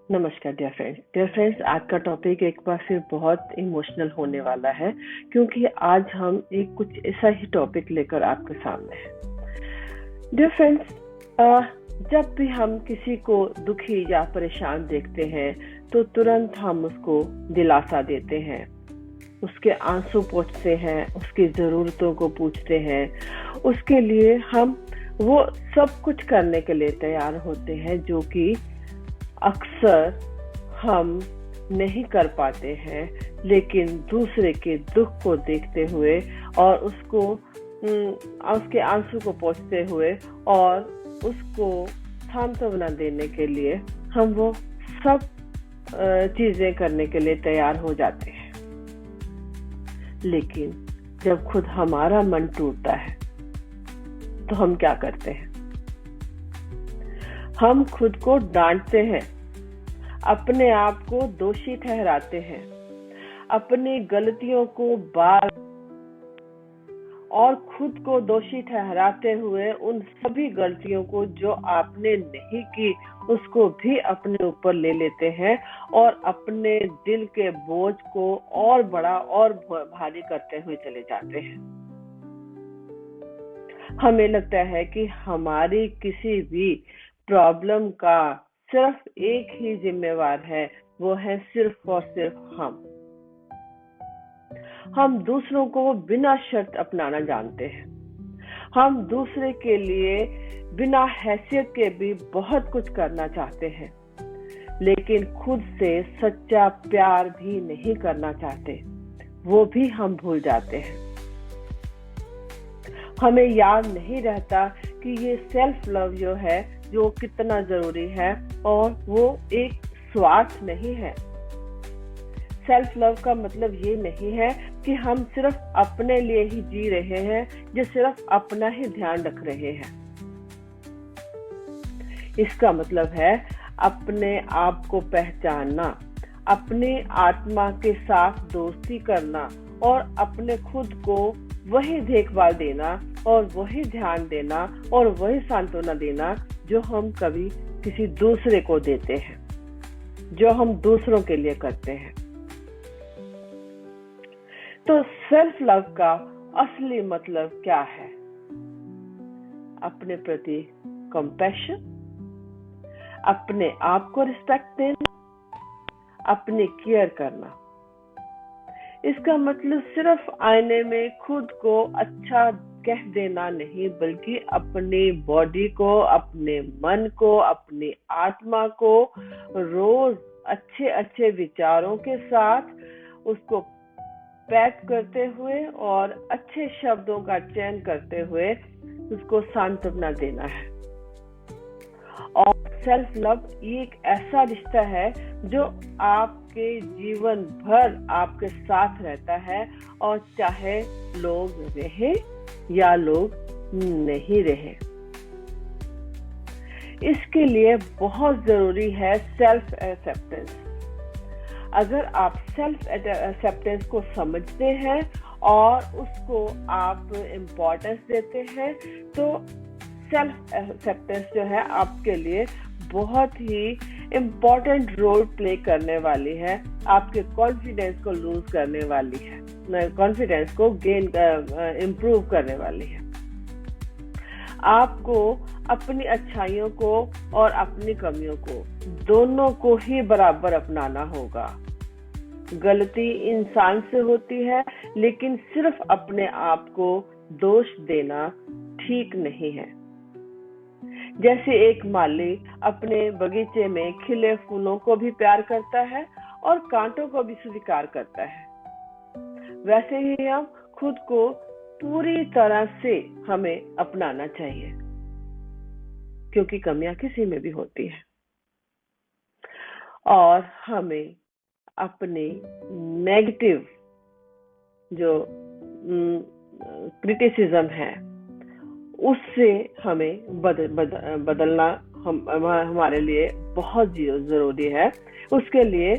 नमस्कार dear friends, आज का टॉपिक एक बार फिर बहुत इमोशनल होने वाला है क्योंकि आज हम एक कुछ ऐसा ही टॉपिक लेकर आपके सामने हैं। डियर फ्रेंड्स, जब भी हम किसी को दुखी या परेशान देखते हैं तो तुरंत हम उसको दिलासा देते हैं, उसके आंसू पोंछते हैं, उसकी ज़रूरतों को पूछते हैं, उसके लिए हम वो सब कुछ करने के लिए तैयार होते हैं जो कि अक्सर हम नहीं कर पाते हैं। लेकिन दूसरे के दुख को देखते हुए और उसके आंसू को पोंछते हुए और उसको सांत्वना देने के लिए हम वो सब चीजें करने के लिए तैयार हो जाते हैं। लेकिन जब खुद हमारा मन टूटता है तो हम क्या करते हैं? हम खुद को डांटते हैं, अपने आप को दोषी ठहराते हैं, अपनी गलतियों को बार और खुद को दोषी ठहराते हुए उन सभी गलतियों को जो आपने नहीं की उसको भी अपने ऊपर ले लेते हैं और अपने दिल के बोझ को और बड़ा और भारी करते हुए चले जाते हैं। हमें लगता है कि हमारी किसी भी प्रॉब्लम का सिर्फ एक ही जिम्मेवार है, वो है सिर्फ और सिर्फ हम दूसरों को बिना शर्त अपनाना जानते हैं। हम दूसरे के लिए बिना हैसियत के भी बहुत कुछ करना चाहते हैं, लेकिन खुद से सच्चा प्यार भी नहीं करना चाहते, वो भी हम भूल जाते हैं। हमें याद नहीं रहता कि ये सेल्फ लव जो है जो कितना जरूरी है और वो एक स्वार्थ नहीं है। सेल्फ लव का मतलब ये नहीं है कि हम सिर्फ अपने लिए ही जी रहे हैं, जो सिर्फ अपना ही ध्यान रख रहे हैं। इसका मतलब है अपने आप को पहचानना, अपनी आत्मा के साथ दोस्ती करना और अपने खुद को वही देखभाल देना और वही ध्यान देना और वही सांत्वना देना जो हम कभी किसी दूसरे को देते हैं, जो हम दूसरों के लिए करते हैं। तो सेल्फ लव का असली मतलब क्या है? अपने प्रति कंपैशन, अपने आप को रिस्पेक्ट देना, अपनी केयर करना। इसका मतलब सिर्फ आईने में खुद को अच्छा कह देना नहीं, बल्कि अपनी बॉडी को, अपने मन को, अपनी आत्मा को रोज अच्छे अच्छे विचारों के साथ उसको पैक करते हुए और अच्छे शब्दों का चयन करते हुए उसको सांत्वना देना है। और सेल्फ लव एक ऐसा रिश्ता है जो आपके जीवन भर आपके साथ रहता है, और चाहे लोग रहे या लोग नहीं रहे। इसके लिए बहुत जरूरी है सेल्फ एक्सेप्टेंस। अगर आप सेल्फ एक्सेप्टेंस को समझते हैं और उसको आप इम्पोर्टेंस देते हैं तो सेल्फ एक्सेप्टेंस जो है आपके लिए बहुत ही इम्पोर्टेंट रोल प्ले करने वाली है, आपके कॉन्फिडेंस को लूज करने वाली है, कॉन्फिडेंस को गेन इम्प्रूव करने वाली है। आपको अपनी अच्छाइयों को और अपनी कमियों को दोनों को ही बराबर अपनाना होगा। गलती इंसान से होती है, लेकिन सिर्फ अपने आप को दोष देना ठीक नहीं है। जैसे एक माली अपने बगीचे में खिले फूलों को भी प्यार करता है और कांटों को भी स्वीकार करता है, वैसे ही हम खुद को पूरी तरह से हमें अपनाना चाहिए, क्योंकि कमियां किसी में भी होती है। और हमें अपने नेगेटिव जो क्रिटिसिज्म है उससे हमें बदलना हमारे लिए बहुत जरूरी है। उसके लिए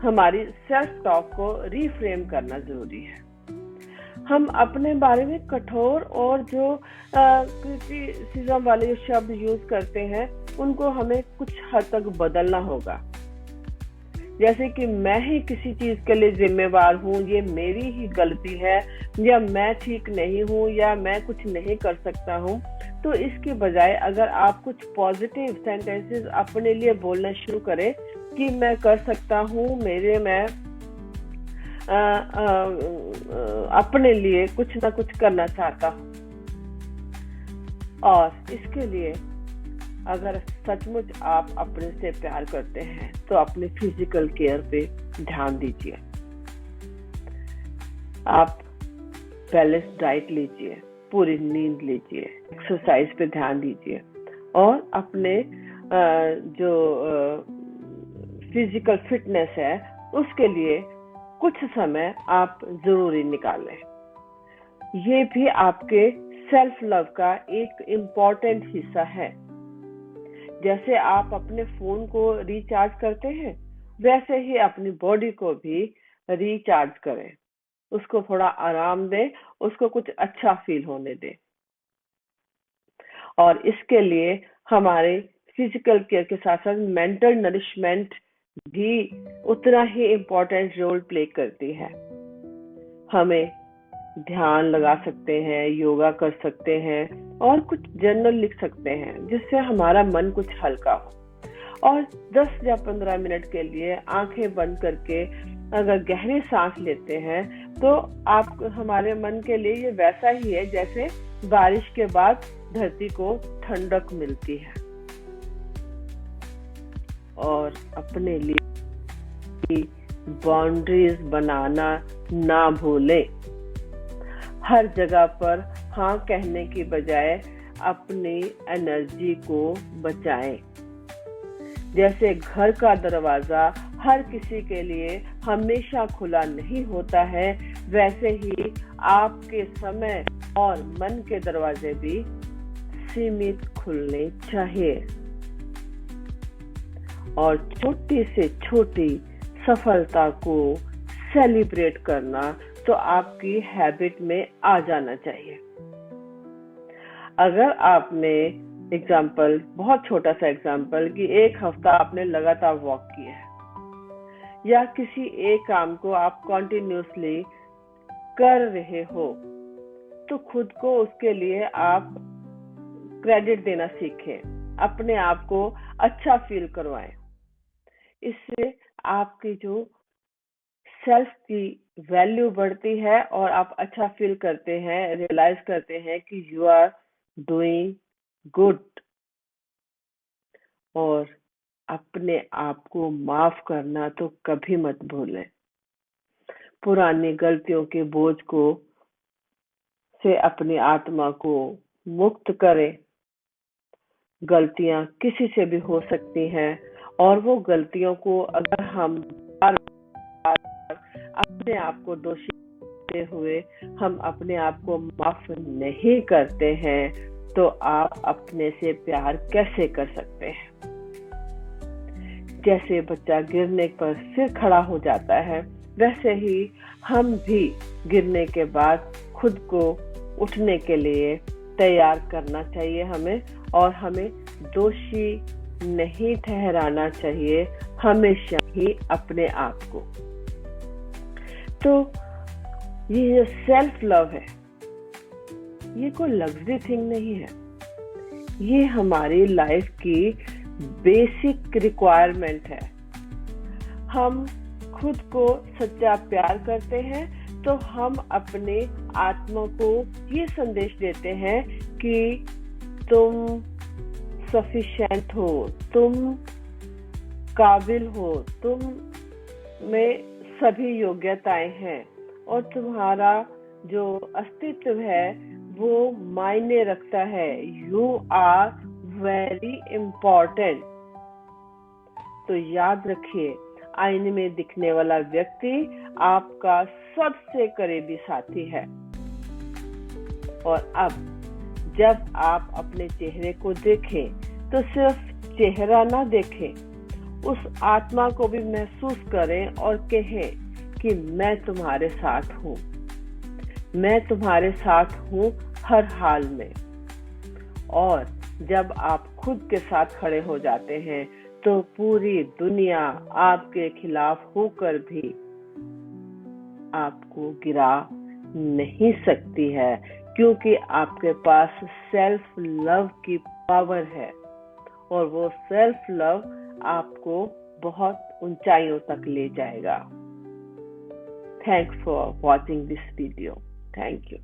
हमारी सेल्फ टॉक को रीफ्रेम करना जरूरी है। हम अपने बारे में कठोर और जो क्रिटिसिज्म वाले जो शब्द यूज करते हैं उनको हमें कुछ हद तक बदलना होगा। जैसे कि मैं ही किसी चीज के लिए जिम्मेवार हूँ, ये मेरी ही गलती है, या मैं ठीक नहीं हूँ, या मैं कुछ नहीं कर सकता हूँ। तो इसके बजाय अगर आप कुछ पॉजिटिव सेंटेंसेस अपने लिए बोलना शुरू करें कि मैं कर सकता हूँ, मैं अपने लिए कुछ ना कुछ करना चाहता हूँ। और इसके लिए अगर सचमुच आप अपने से प्यार करते हैं तो अपने फिजिकल केयर पे ध्यान दीजिए। आप बैलेंस डाइट लीजिए, पूरी नींद लीजिए, एक्सरसाइज पे ध्यान दीजिए, और अपने जो फिजिकल फिटनेस है उसके लिए कुछ समय आप जरूरी निकालें। ये भी आपके सेल्फ लव का एक इम्पॉर्टेंट हिस्सा है। जैसे आप अपने फोन को रिचार्ज करते हैं, वैसे ही अपनी बॉडी को भी रिचार्ज करें, उसको थोड़ा आराम दें, उसको कुछ अच्छा फील होने दें। और इसके लिए हमारे फिजिकल केयर के साथ साथ मेंटल नरिशमेंट भी उतना ही इम्पोर्टेंट रोल प्ले करती है। हमें ध्यान लगा सकते हैं, योगा कर सकते हैं, और कुछ जर्नल लिख सकते हैं जिससे हमारा मन कुछ हल्का हो। और 10 या 15 मिनट के लिए आंखें बंद करके अगर गहरी सांस लेते हैं तो आप हमारे मन के लिए ये वैसा ही है जैसे बारिश के बाद धरती को ठंडक मिलती है। और अपने लिए बाउंड्रीज बनाना ना भूलें। हर जगह पर हाँ कहने की बजाय अपनी एनर्जी को बचाएं। जैसे घर का दरवाजा हर किसी के लिए हमेशा खुला नहीं होता है, वैसे ही आपके समय और मन के दरवाजे भी सीमित खुलने चाहिए। और छोटी से छोटी सफलता को सेलिब्रेट करना तो आपकी हैबिट में आ जाना चाहिए। अगर आपने एग्जाम्पल, बहुत छोटा सा एग्जाम्पल, कि एक हफ्ता आपने लगातार वॉक किया है, या किसी एक काम को आप कॉन्टिन्यूसली कर रहे हो, तो खुद को उसके लिए आप क्रेडिट देना सीखें, अपने आप को अच्छा फील करवाएं। इससे आपकी जो सेल्फ की वैल्यू बढ़ती है और आप अच्छा फील करते हैं, रियलाइज करते हैं कि यू आर डूइंग गुड। और अपने आप को माफ करना तो कभी मत भूलें। पुरानी गलतियों के बोझ को से अपनी आत्मा को मुक्त करें। गलतियां किसी से भी हो सकती हैं, और वो गलतियों को अगर हम बार बार अपने आप को दोषी करते हुए हम अपने आप को माफ नहीं करते हैं, तो आप अपने से प्यार कैसे कर सकते हैं? जैसे बच्चा गिरने पर फिर खड़ा हो जाता है, वैसे ही हम भी गिरने के बाद खुद को उठने के लिए तैयार करना चाहिए हमें, और हमें दोषी नहीं ठहराना चाहिए हमेशा ही अपने आप को। तो ये जो सेल्फ लव है, ये कोई लग्जरी थिंग नहीं है, ये हमारी लाइफ की बेसिक रिक्वायरमेंट है। हम खुद को सच्चा प्यार करते हैं तो हम अपने आत्मा को ये संदेश देते हैं कि तुम सफिशिएंट हो, तुम काबिल हो, तुम में सभी योग्यताएं हैं, और तुम्हारा जो अस्तित्व है वो मायने रखता है। You are very important. तो याद रखिए, आईने में दिखने वाला व्यक्ति आपका सबसे करीबी साथी है। और अब जब आप अपने चेहरे को देखें तो सिर्फ चेहरा ना देखें, उस आत्मा को भी महसूस करें और कहें कि मैं तुम्हारे साथ हूँ, मैं तुम्हारे साथ हूँ हर हाल में। और जब आप खुद के साथ खड़े हो जाते हैं तो पूरी दुनिया आपके खिलाफ होकर भी आपको गिरा नहीं सकती है, क्योंकि आपके पास सेल्फ लव की पावर है और वो सेल्फ लव आपको बहुत ऊंचाइयों तक ले जाएगा। Thanks for watching this video. Thank you.